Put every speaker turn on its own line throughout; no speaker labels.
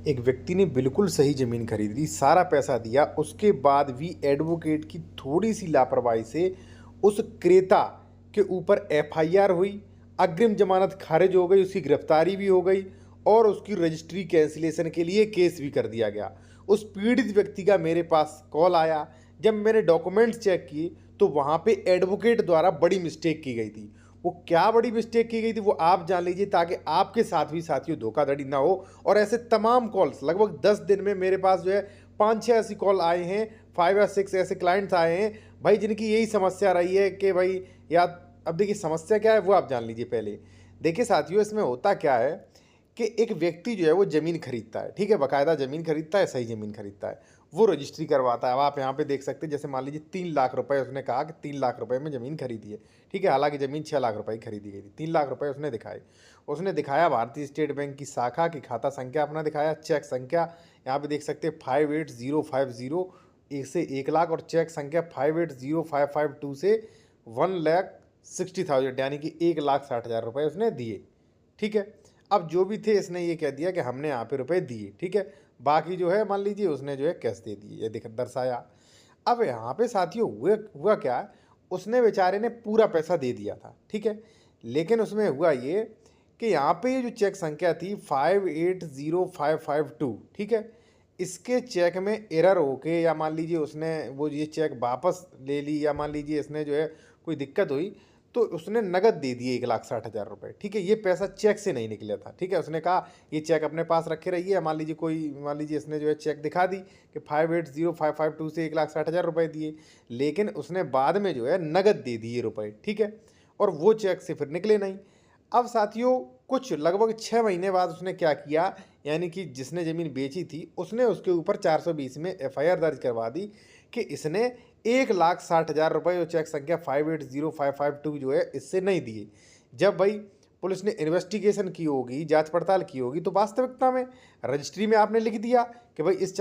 एक व्यक्ति ने बिल्कुल सही ज़मीन खरीदी, सारा पैसा दिया, उसके बाद भी एडवोकेट की थोड़ी-सी लापरवाही से उस क्रेता के ऊपर एफआईआर हुई, अग्रिम ज़मानत खारिज हो गई, उसकी गिरफ्तारी भी हो गई और उसकी रजिस्ट्री कैंसिलेशन के लिए केस भी कर दिया गया। उस पीड़ित व्यक्ति का मेरे पास कॉल आया, जब मैंने डॉक्यूमेंट्स चेक किए, तो वहाँ पे एडवोकेट द्वारा बड़ी मिस्टेक की गई थी। वो क्या बड़ी मिस्टेक की गई थी वो आप जान लीजिए, ताकि आपके साथ भी साथियों धोखाधड़ी ना हो। और ऐसे तमाम कॉल्स लगभग 10 दिन में मेरे पास जो है 5-6 ऐसी कॉल आए हैं, 5 या 6 ऐसे क्लाइंट्स आए हैं भाई, जिनकी यही समस्या रही है कि भाई या अब देखिए समस्या क्या है वो आप जान लीजिए पहले। देखिए साथियों, इसमें होता क्या है कि एक व्यक्ति जो है वो ज़मीन खरीदता है, ठीक है, बाकायदा ज़मीन खरीदता है, सही ज़मीन खरीदता है, वो रजिस्ट्री करवाता है। अब आप यहाँ पे देख सकते हैं, जैसे मान लीजिए 3 लाख रुपए उसने कहा कि 3 लाख रुपए में ज़मीन खरीदी है, ठीक है, हालांकि ज़मीन 6 लाख रुपए की खरीदी गई थी। 3 लाख रुपए उसने दिखाए, उसने दिखाया भारतीय स्टेट बैंक की शाखा की खाता संख्या अपना दिखाया, चेक संख्या यहाँ पे देख सकते हैं 58050 एक से 1 लाख, और चेक संख्या 580552 से 1,60,000 यानी कि 1,60,000 रुपये उसने दिए, ठीक है। अब जो भी थे इसने ये कह दिया कि हमने यहाँ पे रुपए दिए, ठीक है, बाकी जो है मान लीजिए उसने जो है कैश दे दिए, ये दिख दर्शाया। अब यहाँ पे साथियों हुआ क्या, उसने बेचारे ने पूरा पैसा दे दिया था, ठीक है, लेकिन उसमें हुआ ये कि यहाँ पे ये जो चेक संख्या थी 580552, ठीक है, इसके चेक में एरर होके या मान लीजिए उसने वो ये चेक वापस ले ली, या मान लीजिए इसने जो है कोई दिक्कत हुई, तो उसने नगद दे दिए 1,60,000 रुपये, ठीक है। ये पैसा चेक से नहीं निकला था, ठीक है। उसने कहा ये चेक अपने पास रखे रहिए, मान लीजिए इसने जो है चेक दिखा दी कि 580552 से 1,60,000 रुपये दिए, लेकिन उसने बाद में जो है नगद दे दिए रुपये, ठीक है, और वो चेक से फिर निकले नहीं। अब साथियों कुछ लगभग 6 महीने बाद उसने क्या किया, यानी कि जिसने ज़मीन बेची थी उसने उसके ऊपर 420 में एफआईआर दर्ज करवा दी कि इसने 1,60,000 रुपये जो चेक संख्या 580552 जो है इससे नहीं दिए। जब भाई पुलिस ने इन्वेस्टिगेशन की होगी, जांच पड़ताल की होगी, तो वास्तविकता में रजिस्ट्री में आपने लिख दिया कि भाई इस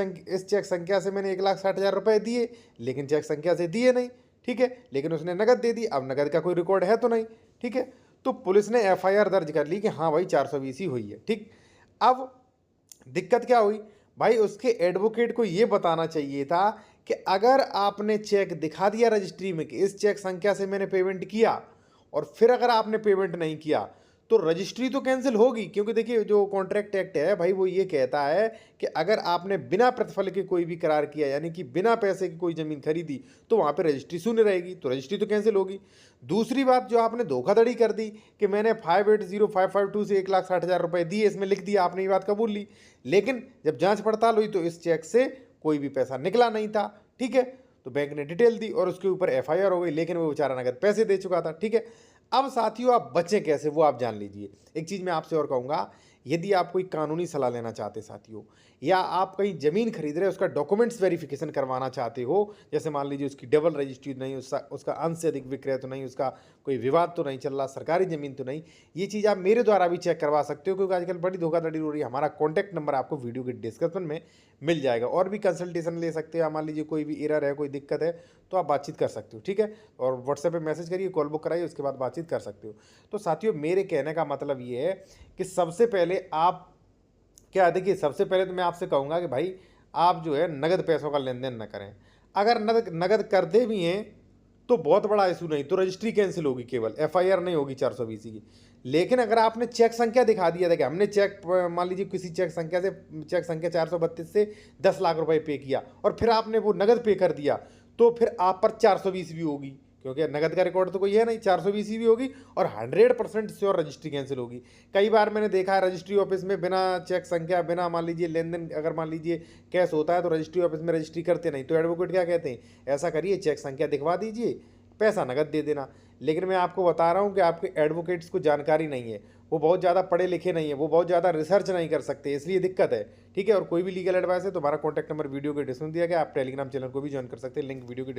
चेक संख्या से मैंने 1,60,000 रुपये दिए, लेकिन चेक संख्या से दिए नहीं, ठीक है, लेकिन उसने नगद दे दी। अब नगद का कोई रिकॉर्ड है तो नहीं, ठीक है, तो पुलिस ने एफआईआर दर्ज कर ली कि हाँ भाई 420 ही हुई है, ठीक। अब दिक्कत क्या हुई भाई, उसके एडवोकेट को ये बताना चाहिए था कि अगर आपने चेक दिखा दिया रजिस्ट्री में कि इस चेक संख्या से मैंने पेमेंट किया, और फिर अगर आपने पेमेंट नहीं किया, तो रजिस्ट्री तो कैंसिल होगी, क्योंकि देखिए जो कॉन्ट्रैक्ट एक्ट है भाई वो ये कहता है कि अगर आपने बिना प्रतिफल के कोई भी करार किया, यानी कि बिना पैसे की कोई ज़मीन खरीदी, तो वहाँ पे रजिस्ट्री शून्य रहेगी, तो रजिस्ट्री तो कैंसिल होगी। दूसरी बात, जो आपने धोखाधड़ी कर दी कि मैंने 580552 से 1,60,000 रुपये दिए, इसमें लिख दिया, आपने ये बात कबूल ली, लेकिन जब जांच पड़ताल हुई तो इस चेक से कोई भी पैसा निकला नहीं था, ठीक है। तो बैंक ने डिटेल दी और उसके ऊपर एफआईआर हो गई, लेकिन वो बेचारा नगद पैसे दे चुका था, ठीक है। अब साथियों आप बचें कैसे वो आप जान लीजिए। एक चीज़ मैं आपसे और कहूँगा, यदि आप कोई कानूनी सलाह लेना चाहते साथियों, या आप कहीं ज़मीन खरीद रहे हो उसका डॉक्यूमेंट्स वेरिफिकेशन करवाना चाहते हो, जैसे मान लीजिए उसकी डबल रजिस्ट्री नहीं, उसका अंश से अधिक विक्रय तो नहीं, उसका कोई विवाद तो नहीं चल रहा, सरकारी ज़मीन तो नहीं, ये चीज़ आप मेरे द्वारा भी चेक करवा सकते हो, क्योंकि आजकल बड़ी धोखाधड़ी हो रही है। हमारा कॉन्टैक्ट नंबर आपको वीडियो के डिस्क्रिप्शन में मिल जाएगा, और भी कंसल्टेशन ले सकते हो। मान लीजिए कोई भी एरर है, कोई दिक्कत है, तो आप बातचीत कर सकते हो, ठीक है, और व्हाट्सएप पे मैसेज करिए, कॉल बुक कराइए, उसके बाद बातचीत कर सकते हो। तो साथियों मेरे कहने का मतलब ये है कि सबसे पहले आप क्या देखिए, सबसे पहले तो मैं आपसे कहूँगा कि भाई आप जो है नगद पैसों का लेन देन न करें। अगर नगद नगद करते भी हैं तो बहुत बड़ा इशू नहीं, तो रजिस्ट्री कैंसिल होगी, केवल एफआईआर नहीं होगी 420 की। लेकिन अगर आपने चेक संख्या दिखा दिया था कि हमने चेक मान लीजिए किसी चेक संख्या 432 से 10 लाख रुपए पे किया, और फिर आपने वो नगद पे कर दिया, तो फिर आप पर 420 भी होगी, क्योंकि नगद का रिकॉर्ड तो कोई है नहीं, 420 भी होगी, और 100% श्योर रजिस्ट्री कैंसिल होगी। कई बार मैंने देखा है रजिस्ट्री ऑफिस में बिना चेक संख्या, बिना मान लीजिए लेन देन, अगर मान लीजिए कैश होता है तो रजिस्ट्री ऑफिस में रजिस्ट्री करते नहीं, तो एडवोकेट क्या कहते हैं, ऐसा करिए चेक संख्या दिखवा दीजिए, पैसा नगद दे देना। लेकिन मैं आपको बता रहा हूँ कि आपके एडवोकेट्स को जानकारी नहीं है, वो बहुत ज़्यादा पढ़े लिखे नहीं है, वो बहुत ज़्यादा रिसर्च नहीं कर सकते, इसलिए दिक्कत है, ठीक है। और कोई भी लीगल एडवाइस है तो हमारा कॉन्टैक्ट नंबर वीडियो के डिस्क्रिप्शन दिया गया, आप टेलीग्राम चैनल को भी ज्वाइन कर सकते हैं, लिंक वीडियो के